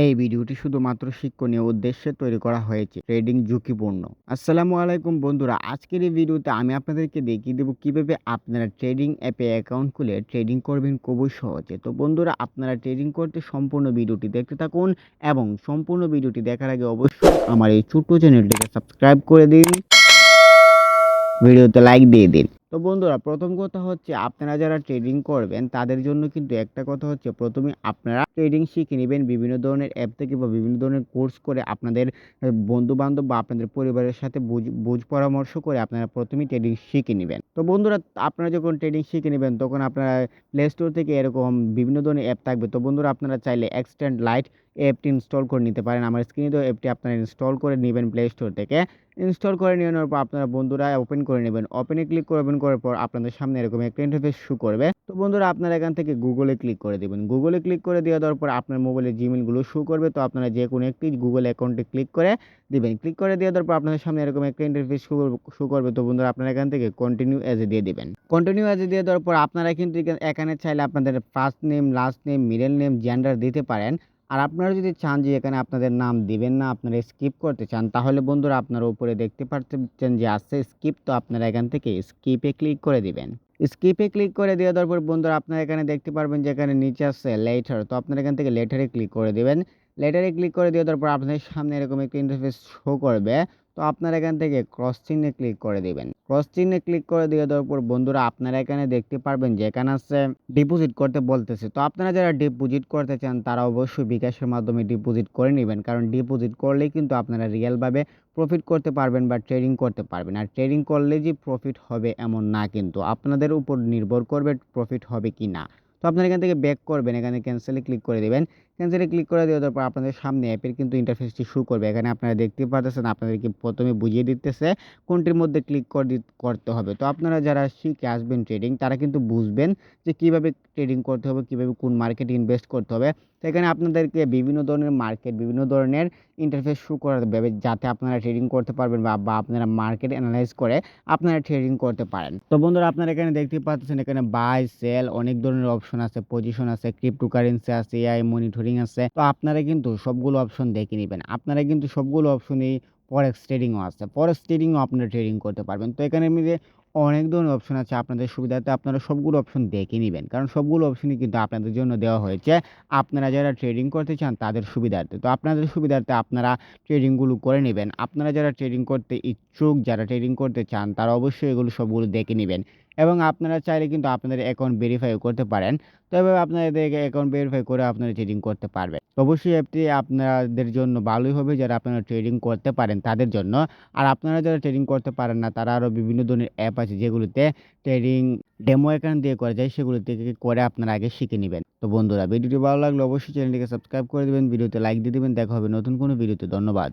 এই ভিডিওটি শুধুমাত্র শিক্ষণীয় উদ্দেশ্যে তৈরি করা হয়েছে। ট্রেডিং ঝুঁকিপূর্ণ। আসসালামু আলাইকুম বন্ধুরা। আজকের এই ভিডিওতে আমি আপনাদেরকে দেখিয়ে দেব কিভাবে আপনারা ট্রেডিং অ্যাপে অ্যাকাউন্ট খুলে ট্রেডিং করবেন খুবই সহজে। তো বন্ধুরা, আপনারা ট্রেডিং করতে সম্পূর্ণ ভিডিওটি দেখতে থাকুন এবং সম্পূর্ণ ভিডিওটি দেখার আগে অবশ্যই আমার এই ছোট্ট চ্যানেলটিকে সাবস্ক্রাইব করে দিন, ভিডিওতে লাইক দিয়ে দিন। তো বন্ধুরা, প্রথম কথা হচ্ছে আপনারা যারা ট্রেডিং করবেন তাদের জন্য কিন্তু একটা কথা হচ্ছে প্রথমে আপনারা ট্রেডিং শিখে নেবেন বিভিন্ন ধরনের অ্যাপ থেকে বা বিভিন্ন ধরনের কোর্স করে আপনাদের বন্ধু-বান্ধব বা আপনাদের পরিবারের সাথে বুঝ পরামর্শ করে আপনারা প্রথমেই ট্রেডিং শিখে নিবেন। তো বন্ধুরা, আপনারা যখন ট্রেডিং শিখে নিবেন তখন আপনারা প্লে স্টোর থেকে এরকম বিভিন্ন ধরনের অ্যাপ থাকবে। তো বন্ধুরা, আপনারা চাইলে এক্সটেন্ড লাইট অ্যাপটি ইনস্টল করে নিতে পারেন। আমার স্ক্রিনে দেওয়া অ্যাপটি আপনারা ইনস্টল করে নিবেন প্লে স্টোর থেকে। ইনস্টল করে নেওয়ার পর আপনারা বন্ধুরা ওপেন করে নেবেন। ওপেনে ক্লিক করবেন, করার পর আপনাদের সামনে এরকম একটা ইন্টারফেস শো করবে। তো বন্ধুরা, আপনারা এখান থেকে গুগলে ক্লিক করে দিবেন। গুগলে ক্লিক করে দেওয়ার পর আপনার মোবাইলে জিমেইল গুলো শো করবে। তো আপনারা যে কোনো একটি গুগল অ্যাকাউন্টে ক্লিক করে দিবেন। ক্লিক করে দেওয়ার পর আপনাদের সামনে এরকম একটা ইন্টারফেস শো করবে। তো বন্ধুরা, আপনারা এখান থেকে কন্টিনিউ অ্যাজ এ দিয়ে দিবেন। কন্টিনিউ অ্যাজ এ দিয়ে দেওয়ার পর আপনারা কিন্তু এখানে চাইলে আপনাদের first name, last name, middle name, gender দিতে পারেন। আর আপনারা যদি চান যে এখানে আপনাদের নাম দিবেন না, আপনারা স্কিপ করতে চান, তাহলে বন্ধুরা আপনারা উপরে দেখতে পাচ্ছেন যে আছে স্কিপ। তো আপনারা এখান থেকে স্কিপে ক্লিক করে দিবেন। স্কিপে ক্লিক করে দেওয়ার পর বন্ধুরা আপনারা এখানে দেখতে পারবেন যে এখানে নিচে আছে লেটার। তো আপনারা এখান থেকে লেটারে ক্লিক করে দিবেন। লেটারে ক্লিক করে দেওয়ার পর আপনাদের সামনে এরকম একটা ইন্টারফেস শো করবে। তো আপনারা এখান থেকে ক্রস চিহ্নে ক্লিক করে দিবেন। ক্রস চিহ্নে ক্লিক করে দেওয়ার পর বন্ধুরা আপনারা এখানে দেখতে পারবেন যে এখানে আছে ডিপোজিট করতে বলতেছে। তো আপনারা যারা ডিপোজিট করতে চান তারা অবশ্যই বিকাশের মাধ্যমে ডিপোজিট করে নেবেন, কারণ ডিপোজিট করলেই কিন্তু আপনারা রিয়েলভাবে প্রফিট করতে পারবেন বা ট্রেডিং করতে পারবেন। আর ট্রেডিং করলে যে প্রফিট হবে এমন না, কিন্তু আপনাদের উপর নির্ভর করবে প্রফিট হবে কি না। তো আপনারা এখান থেকে ব্যাক করবেন, এখানে ক্যান্সেলে ক্লিক করে দেবেন। ক্যান্সেলে ক্লিক করে দেওয়ার পর আপনাদের সামনে অ্যাপের কিন্তু ইন্টারফেসটি শো করবে। এখানে আপনারা দেখতে পাচ্ছেন আপনাদেরকে প্রথমে বুঝিয়ে দিতেছে কোনটির মধ্যে ক্লিক করতে হবে। তো আপনারা যারা শিখে আসবেন ট্রেডিং তারা কিন্তু বুঝবেন যে কিভাবে ট্রেডিং করতে হবে, কিভাবে কোন মার্কেটে ইনভেস্ট করতে হবে। তো এখানে আপনাদেরকে বিভিন্ন ধরনের মার্কেট, বিভিন্ন ধরনের ইন্টারফেস শো করা যাবে যাতে আপনারা ট্রেডিং করতে পারবেন বা আপনারা মার্কেট এনালাইজ করে আপনারা ট্রেডিং করতে পারেন। তো বন্ধুরা, আপনারা এখানে দেখতে পাচ্ছেন এখানে বাই সেল অনেক ধরনের অপশন আছে, পজিশন আছে, ক্রিপ্টোকারেন্সি আছে, এআই মনিটরিং আছে। তো আপনারা কিন্তু সবগুলো অপশন দেখে নেবেন। আপনারা কিন্তু সবগুলো অপশনই ফরেক্স ট্রেডিংও আছে। ফরেক্স ট্রেডিংও আপনারা ট্রেডিং করতে পারবেন। তো এখানে মিলে অনেক ধরনের অপশন আছে, আপনাদের সুবিধার্থে আপনারা সবগুলো অপশন দেখে নিবেন, কারণ সবগুলো অপশনই কিন্তু আপনাদের জন্য দেওয়া হয়েছে আপনারা যারা ট্রেডিং করতে চান তাদের সুবিধার্থে। তো আপনাদের সুবিধার্থে আপনারা ট্রেডিংগুলো করে নেবেন। আপনারা যারা ট্রেডিং করতে ইচ্ছুক, যারা ট্রেডিং করতে চান তারা অবশ্যই এগুলো সবগুলো দেখে নেবেন এবং আপনারা চাইলে কিন্তু আপনাদের অ্যাকাউন্ট ভেরিফাইও করতে পারেন। তো এভাবে আপনাদের অ্যাকাউন্ট ভেরিফাই করে আপনারা ট্রেডিং করতে পারবেন। তো অবশ্যই অ্যাপটি আপনাদের জন্য ভালোই হবে যারা আপনারা ট্রেডিং করতে পারেন তাদের জন্য। আর আপনারা যারা ট্রেডিং করতে পারেন না তারা আরও বিভিন্ন ধরনের অ্যাপ আছে যেগুলোতে ট্রেডিং ডেমো অ্যাকাউন্ট দিয়ে করা যায়, সেগুলো থেকে করে আপনারা আগে শিখে নেবেন। তো বন্ধুরা, ভিডিওটি ভালো লাগলে অবশ্যই চ্যানেলটিকে সাবস্ক্রাইব করে দেবেন, ভিডিওতে লাইক দিয়ে দেবেন। দেখা হবে নতুন কোনো ভিডিওতে। ধন্যবাদ।